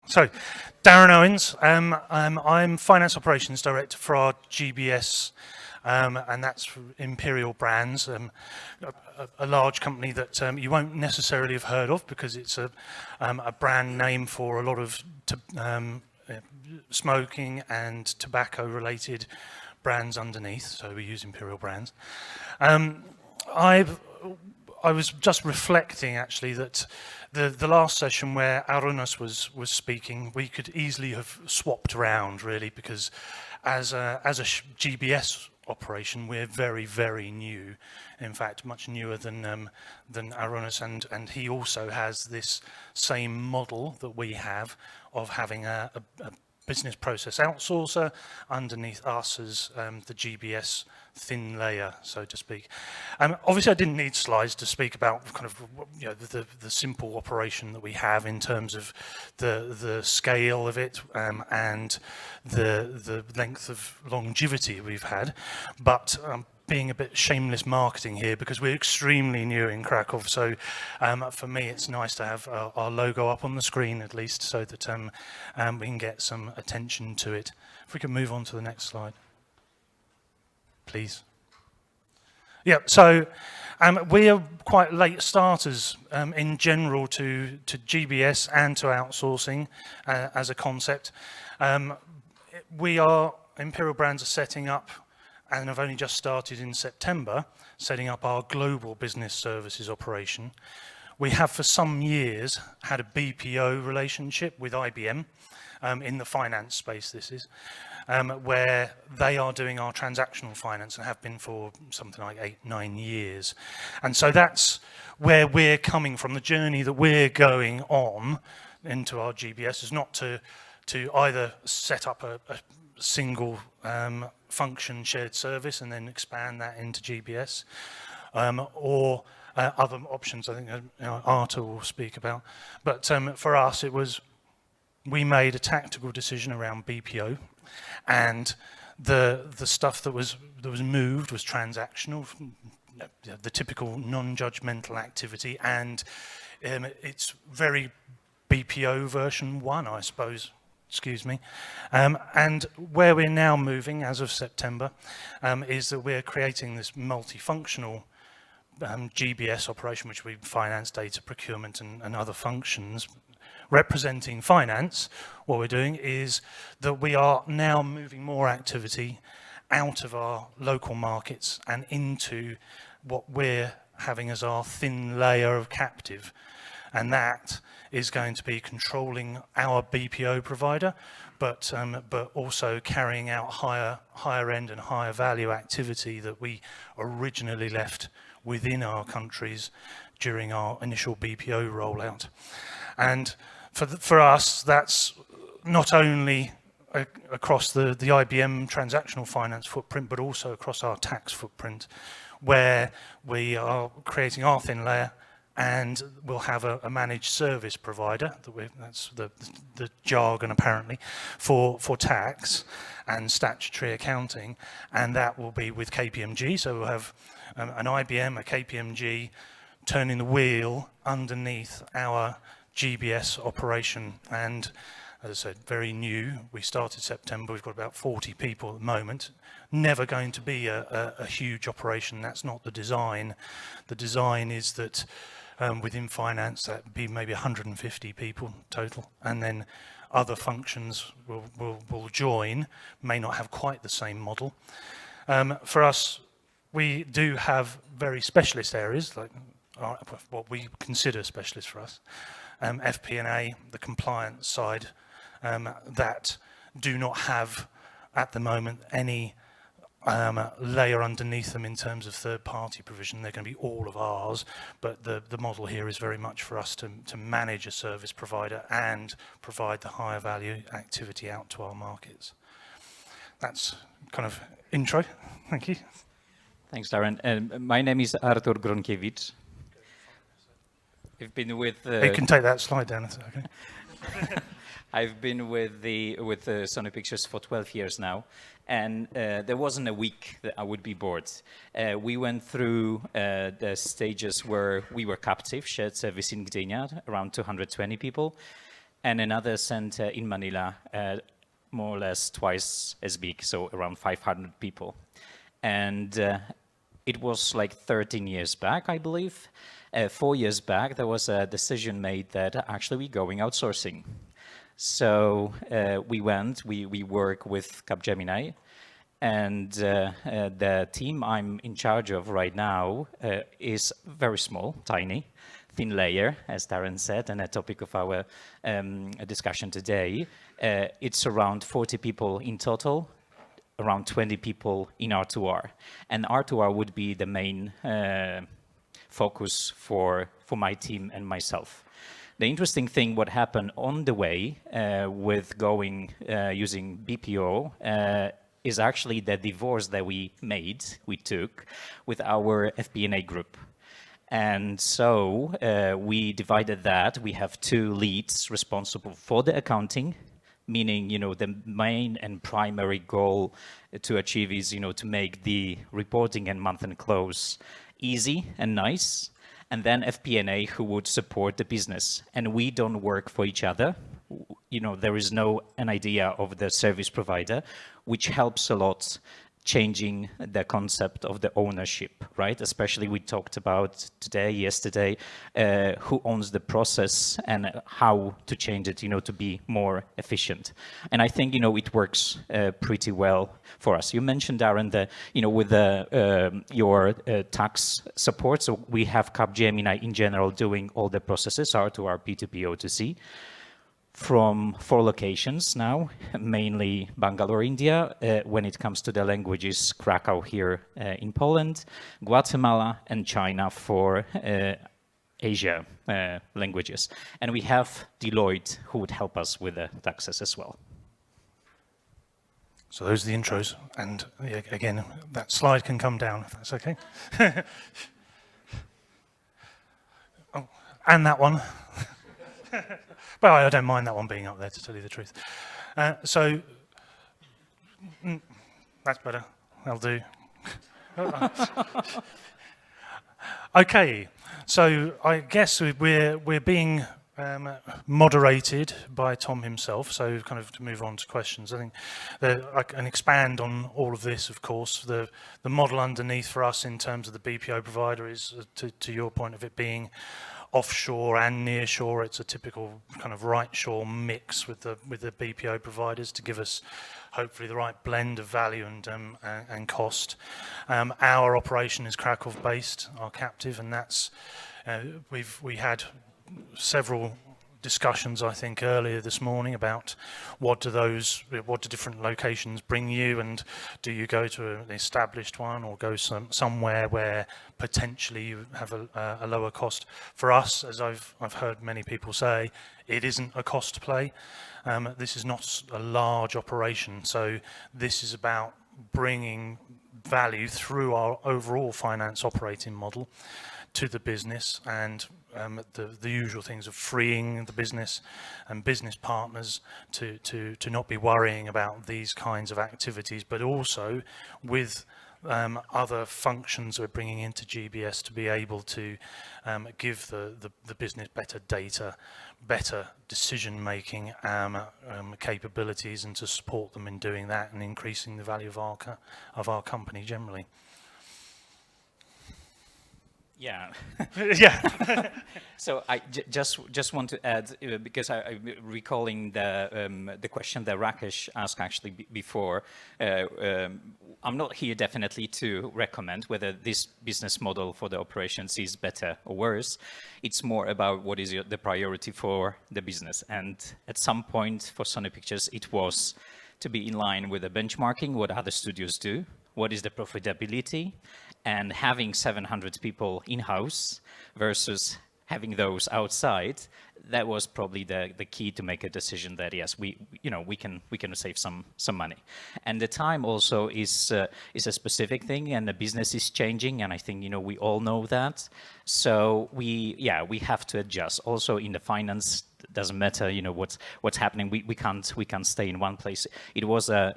So, Darren Owens, I'm Finance Operations Director for our GBS, and that's for Imperial Brands, a large company that you won't necessarily have heard of because it's a brand name for a lot of smoking and tobacco-related brands underneath, so we use Imperial Brands. I was just reflecting actually that the last session where Artur was speaking, we could easily have swapped around really, because as a GBS operation, we're very, very new. In fact, much newer than Artur, and he also has this same model that we have of having a business process outsourcer underneath us as the GBS thin layer, so to speak. Obviously, I didn't need slides to speak about kind of the simple operation that we have in terms of the scale of it and the length of longevity we've had, but being a bit shameless marketing here because we're extremely new in Krakow, so for me it's nice to have our logo up on the screen at least, so that we can get some attention to it. If we can move on to the next slide, please. Yeah, so we are quite late starters in general to GBS and to outsourcing as a concept. Imperial Brands are setting up, and have only just started in September, setting up our global business services operation. We have for some years had a BPO relationship with IBM in the finance space, this is, where they are doing our transactional finance and have been for something like 8-9 years. And so that's where we're coming from. The journey that we're going on into our GBS is not to either set up a single function shared service and then expand that into GBS, or other options I think Artur will speak about. But for us, we made a tactical decision around BPO, and the stuff that was moved was transactional, the typical non-judgmental activity, and it's very BPO version 1, I suppose. Excuse me. And where we're now moving as of September is that we're creating this multifunctional GBS operation, which we finance, data, procurement, and other functions. Representing finance, what we're doing is that we are now moving more activity out of our local markets and into what we're having as our thin layer of captive. And that is going to be controlling our BPO provider, but also carrying out higher end and higher value activity that we originally left within our countries during our initial BPO rollout. And for us, that's not only across the IBM transactional finance footprint, but also across our tax footprint, where we are creating our thin layer, and we'll have a managed service provider, that's the jargon apparently, for tax and statutory accounting, and that will be with KPMG. So we'll have an IBM, a KPMG, turning the wheel underneath our GBS operation. And as I said, very new. We started September, we've got about 40 people at the moment. Never going to be a huge operation, that's not the design. The design is that within finance, that would be maybe 150 people total, and then other functions will join, may not have quite the same model. For us, we do have very specialist areas, like what we consider specialist for us, FP&A, the compliance side, that do not have at the moment any layer underneath them in terms of third-party provision. They're going to be all of ours, but the model here is very much for us to manage a service provider and provide the higher value activity out to our markets. That's kind of intro. Thank you. Thanks, Darren. My name is Artur Gronkiewicz. I've been with... You can take that slide down, is that okay? I've been with Sony Pictures for 12 years now, and there wasn't a week that I would be bored. We went through the stages where we were captive, shared service in Gdynia, around 220 people. and another center in Manila, more or less twice as big, so around 500 people. And it was like 13 years back, I believe. 4 years back, there was a decision made that actually we're going outsourcing. So we work with Capgemini, and the team I'm in charge of right now is very small, tiny, thin layer, as Darren said, and a topic of our discussion today. It's around 40 people in total, around 20 people in R2R. And R2R would be the main focus for my team and myself. The interesting thing what happened on the way with going using BPO is actually the divorce that we took with our FP&A group. And so we divided that. We have 2 leads responsible for the accounting, meaning, the main and primary goal to achieve is, to make the reporting and month-end close easy and nice. And then FP&A who would support the business. And we don't work for each other. There is an idea of the service provider, which helps a lot changing the concept of the ownership, right? Especially we talked about yesterday, who owns the process and how to change it, to be more efficient. And I think, it works pretty well for us. You mentioned, Darren, that, with your tax support, so we have Capgemini in general doing all the processes, R2R, P2P, O2C. From 4 locations now, mainly Bangalore, India. When it comes to the languages, Krakow here in Poland, Guatemala and China for Asia languages. And we have Deloitte who would help us with the taxes as well. So those are the intros. And again, that slide can come down if that's okay. Oh, and that one. Well, I don't mind that one being up there, to tell you the truth. That's better. That'll do. Okay, so I guess we're being moderated by Tom himself, so kind of to move on to questions. I think I can expand on all of this, of course. The model underneath for us in terms of the BPO provider is, to your point of it being offshore and nearshore. It's a typical kind of right shore mix with the BPO providers to give us hopefully the right blend of value and cost. Our operation is Krakow based, our captive, and that's we had several discussions, I think, earlier this morning about what do different locations bring you, and do you go to an established one or go somewhere where potentially you have a lower cost. For us, as I've heard many people say, it isn't a cost play. This is not a large operation, so this is about bringing value through our overall finance operating model to the business, and the usual things of freeing the business and business partners to not be worrying about these kinds of activities, but also with other functions we're bringing into GBS to be able to give the business better data, better decision-making capabilities, and to support them in doing that and increasing the value of our company generally. Yeah. Yeah. So I just want to add, because I'm recalling the question that Rakesh asked actually before. I'm not here definitely to recommend whether this business model for the operations is better or worse. It's more about what is the priority for the business. And at some point for Sony Pictures, it was to be in line with the benchmarking, what other studios do, what is the profitability, and having 700 people in-house versus having those outside, that was probably the key to make a decision that yes, we can save some money. And the time also is a specific thing, and the business is changing, and I think we all know that. So we have to adjust. Also in the finance, doesn't matter what's happening. We can't stay in one place. It was I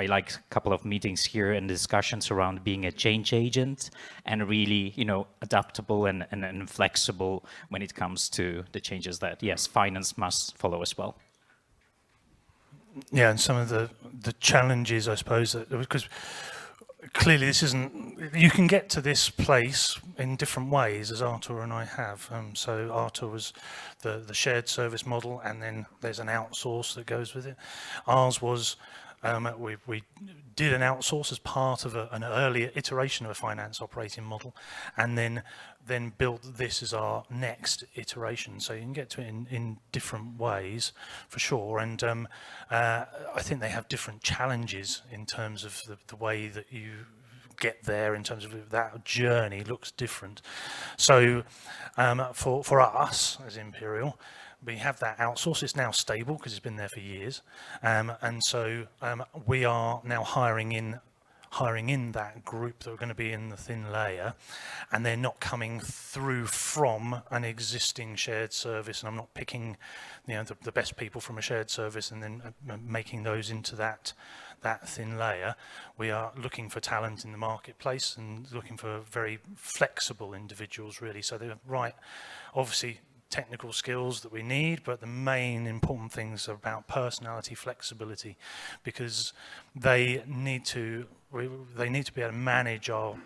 like a couple of meetings here and discussions around being a change agent and really adaptable and flexible when it comes to the changes is that, yes, finance must follow as well. Yeah, and some of the challenges, I suppose, because clearly this isn't, you can get to this place in different ways, as Artur and I have. So Artur was the shared service model, and then there's an outsource that goes with it. Ours was, we did an outsource as part of an earlier iteration of a finance operating model, and then built this as our next iteration. So you can get to it in different ways, for sure. And I think they have different challenges in terms of the way that you get there, in terms of that journey looks different. So for us as Imperial, we have that outsource. It's now stable because it's been there for years, and so we are now hiring in that group that are going to be in the thin layer, and they're not coming through from an existing shared service. And I'm not picking, the best people from a shared service and then making those into that thin layer. We are looking for talent in the marketplace and looking for very flexible individuals, really. So they're right, obviously, technical skills that we need, but the main important things are about personality, flexibility, because they need to be able to manage our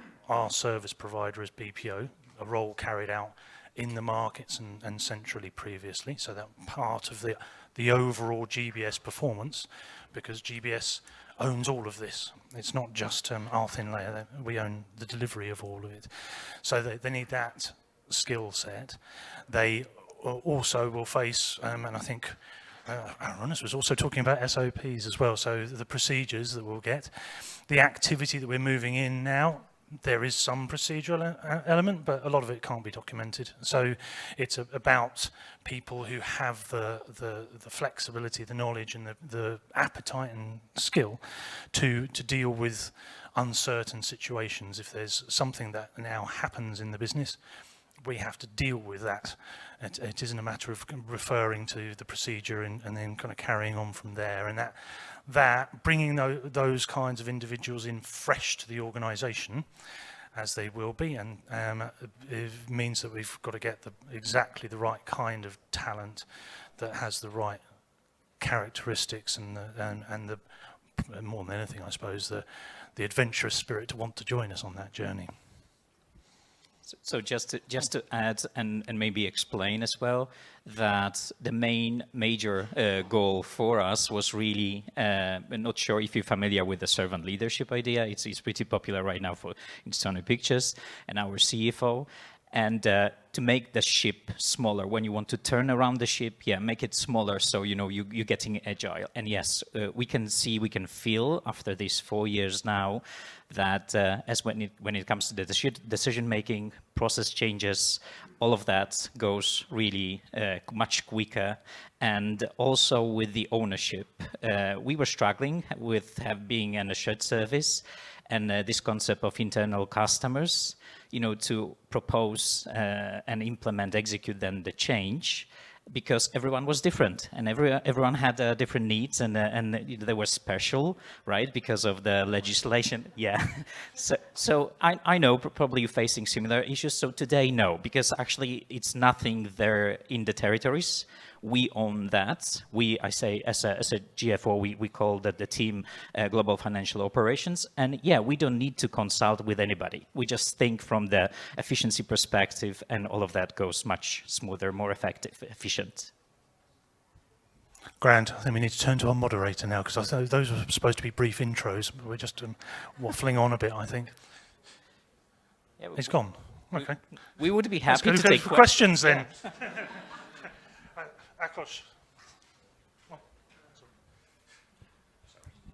service provider as BPO, a role carried out in the markets and centrally previously. So that part of the overall GBS performance, because GBS owns all of this. It's not just our thin layer. We own the delivery of all of it. So they need that skill set. They also will face, and I think Aaron was also talking about SOPs as well, so the procedures that we'll get. The activity that we're moving in now, there is some procedural element, but a lot of it can't be documented. So it's about people who have the flexibility, the knowledge, and the appetite and skill to deal with uncertain situations. If there's something that now happens in the business, we have to deal with that. It isn't a matter of referring to the procedure and then kind of carrying on from there. And that bringing those kinds of individuals in fresh to the organisation, as they will be, and it means that we've got to get exactly the right kind of talent that has the right characteristics and more than anything, I suppose, the adventurous spirit to want to join us on that journey. So just to add and maybe explain as well, that the major goal for us was really, I'm not sure if you're familiar with the servant leadership idea. It's pretty popular right now in Sony Pictures and our CFO. And to make the ship smaller, when you want to turn around the ship, make it smaller so you're getting agile. And yes, we can feel after these 4 years now that as when it comes to the decision making, process changes, all of that goes really much quicker. And also with the ownership, we were struggling with being in a shared service and this concept of internal customers, to propose and implement, execute then the change, because everyone was different and everyone had different needs and they were special, right, because of the legislation. Yeah. So I know probably you're facing similar issues. So today, no, because actually it's nothing there in the territories. We own that. I say as a GFO, we call that the team Global Financial Operations. And we don't need to consult with anybody. We just think from the efficiency perspective, and all of that goes much smoother, more effective, efficient. Grand. I think we need to turn to our moderator now, because those were supposed to be brief intros, but we're just waffling on a bit, I think. He's gone. Okay. We would be happy to take questions then. Akos.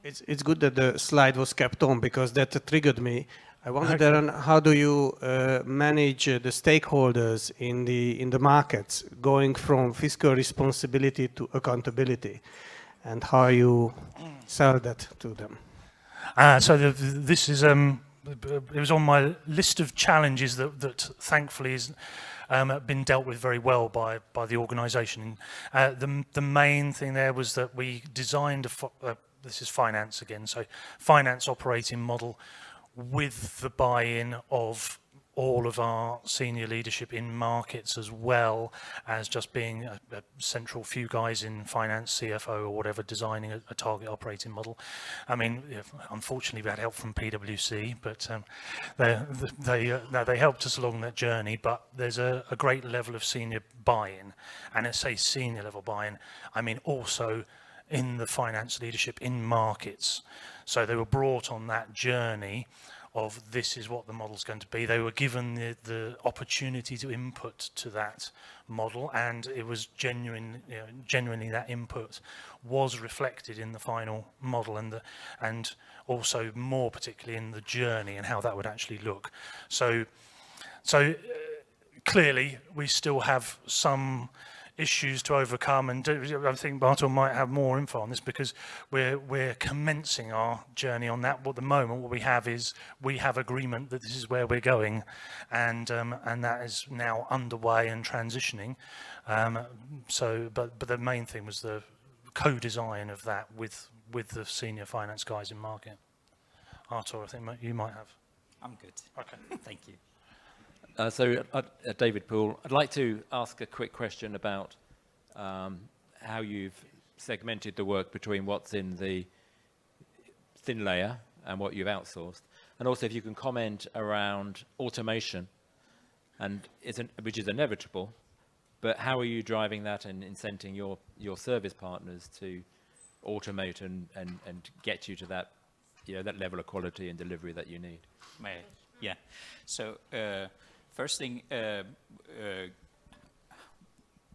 It's good that the slide was kept on, because that triggered me. I wonder, Darren, how do you manage the stakeholders in the markets, going from fiscal responsibility to accountability, and how you sell that to them? So this is it was on my list of challenges that thankfully is been dealt with very well by the organisation. The main thing there was that we designed this is finance again, so finance operating model with the buy-in of all of our senior leadership in markets, as well as just being a central few guys in finance, CFO or whatever, designing a target operating model. I mean, unfortunately we had help from PwC, but they helped us along that journey. But there's a great level of senior buy-in, and I say senior level buy-in, I mean also in the finance leadership in markets. So they were brought on that journey of this is what the model's going to be. They were given the opportunity to input to that model, and it was genuinely that input was reflected in the final model, and also more particularly in the journey and how that would actually look. So clearly we still have some issues to overcome, and I think Artur might have more info on this, because we're commencing our journey on that. But at the moment, what we have is we have agreement that this is where we're going, and that is now underway and transitioning. But the main thing was the co-design of that with the senior finance guys in market. Artur, I think you might have. I'm good. Okay. Thank you. David Poole, I'd like to ask a quick question about how you've segmented the work between what's in the thin layer and what you've outsourced, and also if you can comment around automation, which is inevitable, but how are you driving that and incenting your service partners to automate and get you to that, that level of quality and delivery that you need? Yeah. So. First thing,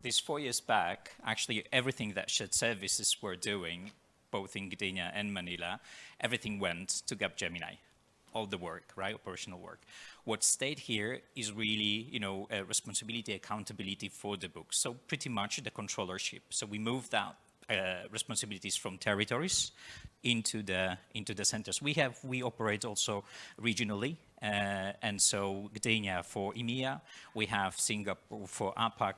this 4 years back, actually everything that shared services were doing, both in Gdynia and Manila, everything went to Capgemini, all the work, right, operational work. What stayed here is really, responsibility, accountability for the books. So pretty much the controllership. So we moved out responsibilities from territories into the centers. We operate also regionally. And so Gdynia for EMEA, we have Singapore for APAC,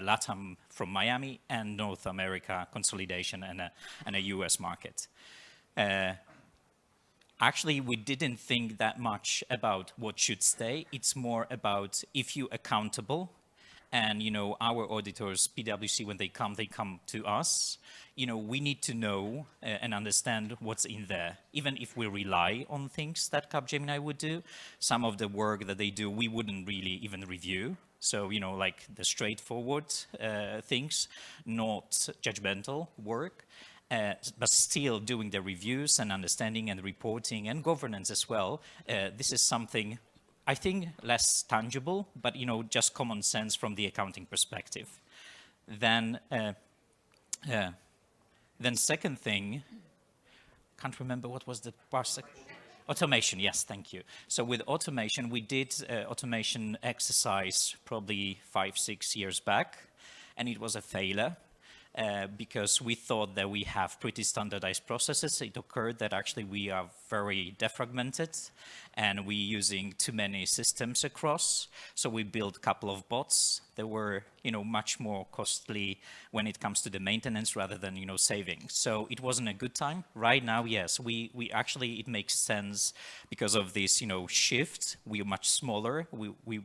LATAM from Miami, and North America consolidation and a US market. Actually, we didn't think that much about what should stay. It's more about if you're accountable, and our auditors, PwC, when they come to us. We need to know and understand what's in there. Even if we rely on things that Capgemini would do, some of the work that they do, we wouldn't really even review. So, like the straightforward things, not judgmental work, but still doing the reviews and understanding and reporting and governance as well. This is something, I think, less tangible, but, just common sense from the accounting perspective. Then second thing, can't remember what was the part. Automation, yes, thank you. So with automation, we did automation exercise probably 5-6 years back, and it was a failure. Because we thought that we have pretty standardized processes. It occurred that actually we are very defragmented, and we're using too many systems across. So we built a couple of bots that were, much more costly when it comes to the maintenance rather than, savings. So it wasn't a good time. Right now, yes, we actually, it makes sense because of this, shift. We're much smaller.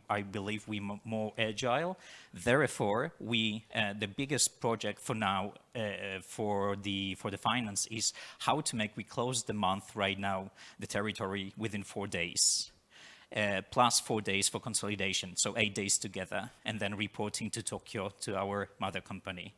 I believe we're more agile. Therefore, the biggest project for now for the finance is how to make we close the month right now, the territory within 4 days. Plus 4 days for consolidation, so 8 days together, and then reporting to Tokyo to our mother company.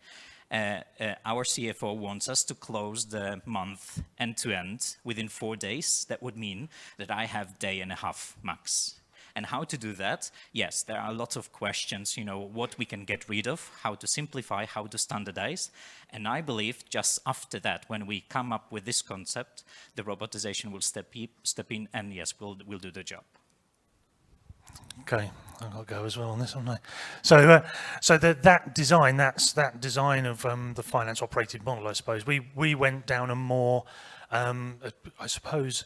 Our CFO wants us to close the month end to end within 4 days. That would mean that I have day and a half max. And how to do that? Yes, there are a lot of questions, what we can get rid of, how to simplify, how to standardize. And I believe just after that, when we come up with this concept, the robotization will step in, and yes, we'll do the job. Okay, I'll go as well on this, haven't I? So that design, that design of the finance operated model, I suppose. We went down a more, I suppose,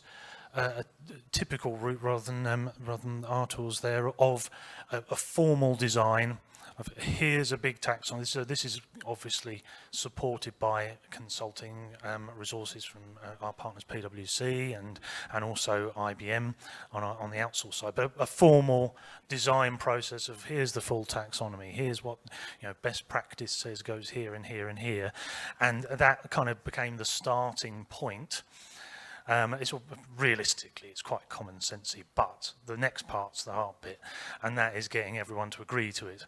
a typical route rather than Artur's there, of a formal design of here's a big taxonomy. So this is obviously supported by consulting resources from our partners PwC and also IBM on the outsource side, but a formal design process of here's the full taxonomy, here's what best practice says goes here and here and here, and that kind of became the starting point. Realistically, it's quite common sensey, but the next part's the hard bit, and that is getting everyone to agree to it.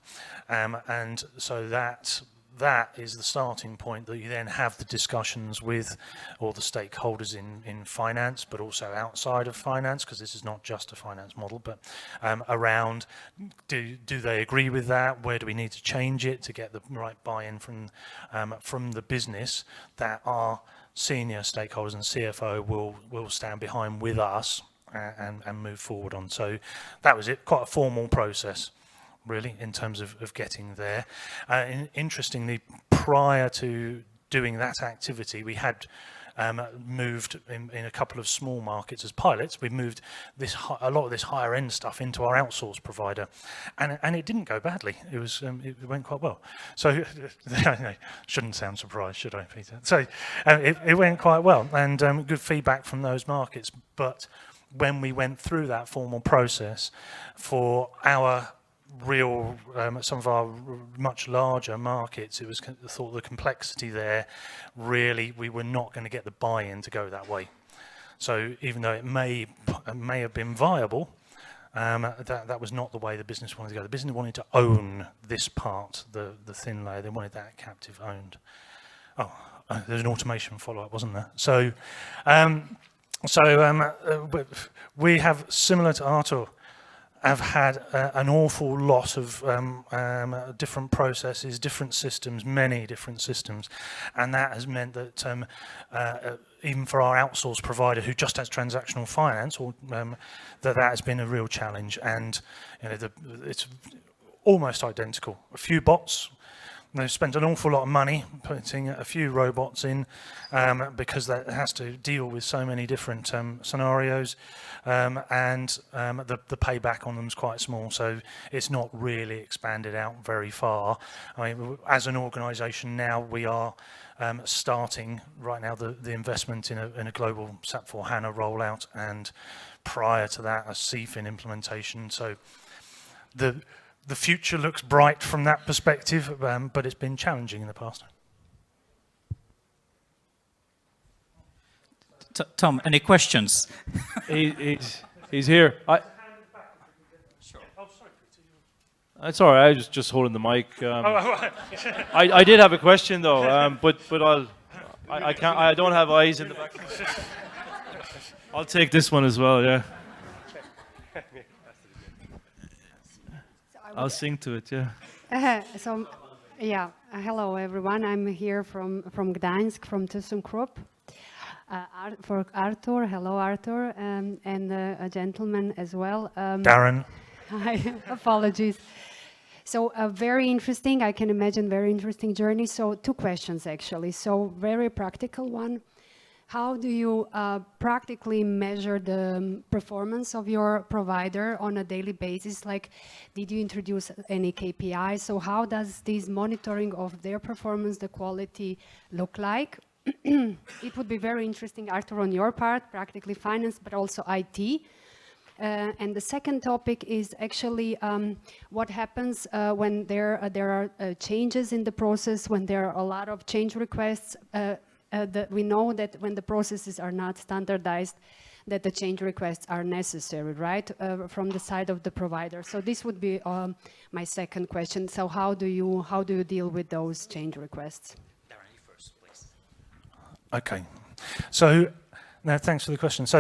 And so that is the starting point, that you then have the discussions with all the stakeholders in finance, but also outside of finance, because this is not just a finance model, but around do they agree with that? Where do we need to change it to get the right buy-in from the business that our senior stakeholders and CFO will stand behind with us and move forward on. So that was it, quite a formal process, really, in terms of getting there. Interestingly, prior to doing that activity, we had moved in a couple of small markets as pilots. We moved a lot of this higher end stuff into our outsourced provider, and it didn't go badly. It went quite well. So shouldn't sound surprised, should I, Peter? So it went quite well, and good feedback from those markets. But when we went through that formal process for our some of our much larger markets, it was thought the complexity there, really, we were not going to get the buy-in to go that way. So even though it may have been viable, that was not the way the business wanted to go. The business wanted to own this part, the thin layer. They wanted that captive owned. Oh, there's an automation follow-up, wasn't there? So, we have, similar to Artur, have had an awful lot of different processes, different systems, many different systems, and that has meant that even for our outsourced provider who just has transactional finance, or that has been a real challenge. And it's almost identical. A few bots. They've spent an awful lot of money putting a few robots in because that has to deal with so many different scenarios, and the payback on them is quite small, so it's not really expanded out very far. I mean, as an organisation now, we are starting right now the investment in a global SAP S/4HANA rollout, and prior to that, a CFIN implementation. So the future looks bright from that perspective, but it's been challenging in the past. Tom, any questions? He's here. That's all right. I was just holding the mic. I did have a question though, but I can't. I don't have eyes in the back. I'll take this one as well. Yeah. I'll sing to it, yeah. Hello everyone. I'm here from Gdańsk, from ThyssenKrupp. For Artur, hello Artur, and a gentleman as well. Darren. Hi, apologies. So very interesting, I can imagine very interesting journey. So 2 questions actually. So very practical one. How do you practically measure the performance of your provider on a daily basis? Like, did you introduce any KPIs? So how does this monitoring of their performance, the quality, look like? It would be very interesting, Artur, on your part, practically finance, but also IT. And the second topic is actually what happens when there are changes in the process, when there are a lot of change requests. We know that when the processes are not standardized, that the change requests are necessary, right, from the side of the provider. So this would be my second question. So how do you deal with those change requests? Darren, you first, please. Okay. So now, thanks for the question. So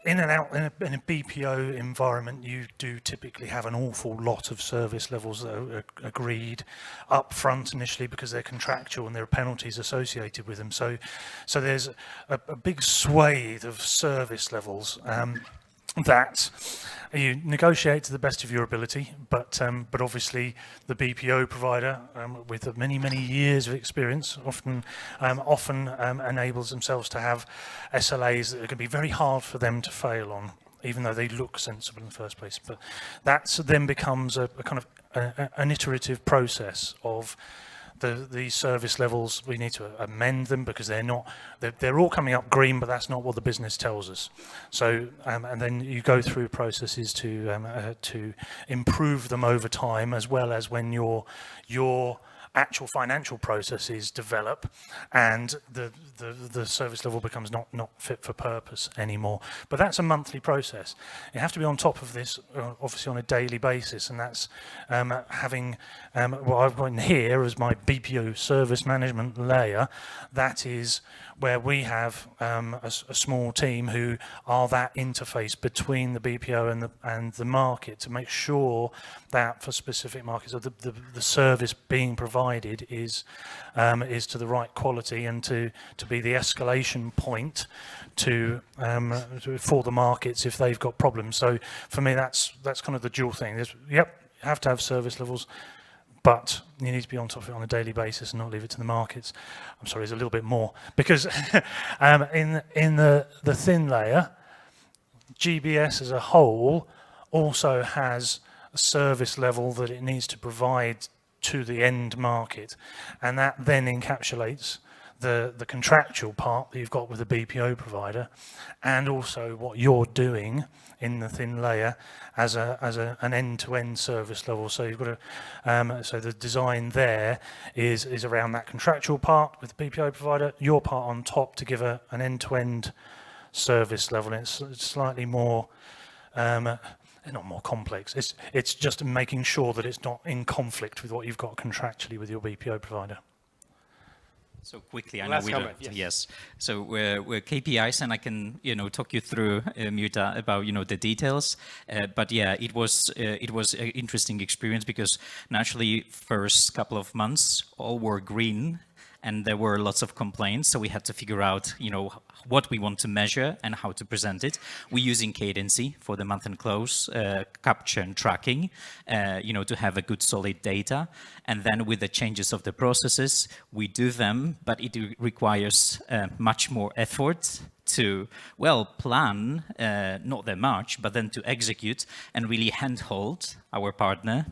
in a BPO environment, you do typically have an awful lot of service levels that are agreed up front initially because they're contractual and there are penalties associated with them. So there's a big swathe of service levels that you negotiate to the best of your ability, but obviously the BPO provider with many years of experience often enables themselves to have SLAs that are going to be very hard for them to fail on. even though they look sensible in the first place. But that then becomes a kind of an iterative process of the service levels. We need to amend them because they're all coming up green, but that's not what the business tells us. So and then you go through processes to improve them over time, as well as when your actual financial processes develop and the service level becomes not fit for purpose anymore. But that's a monthly process. You have to be on top of this, obviously on a daily basis, and that's having what I've got in here as my BPO service management layer. That is where we have a small team who are that interface between the BPO and the market to make sure that for specific markets, the service being provided is to the right quality and to be the escalation point for the markets if they've got problems. So for me, that's kind of the dual thing. You have to have service levels, but you need to be on top of it on a daily basis and not leave it to the markets. I'm sorry, there's a little bit more. Because in the thin layer, GBS as a whole also has a service level that it needs to provide to the end market. And that then encapsulates the contractual part that you've got with the BPO provider, and also what you're doing in the thin layer as an end-to-end service level. So you've got to, so the design there is around that contractual part with the BPO provider, your part on top to give an end-to-end service level. And it's slightly more, not more complex. It's just making sure that it's not in conflict with what you've got contractually with your BPO provider. So quickly, I know we don't. Yes. So we're KPIs, and I can talk you through Muta about the details. But yeah, it was an interesting experience because naturally, first couple of months all were green, and there were lots of complaints. So we had to figure out what we want to measure and how to present it. We're using Cadency for the month and close capture and tracking, to have a good solid data. And then with the changes of the processes, we do them, but it requires much more effort to, plan, not that much, but then to execute and really handhold our partner,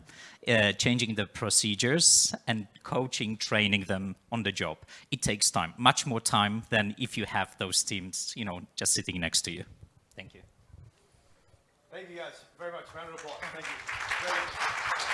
changing the procedures and coaching, training them on the job. It takes time, much more time than if you have those teams, just sitting next to you. Thank you. Thank you guys very much. Round of applause. Thank you.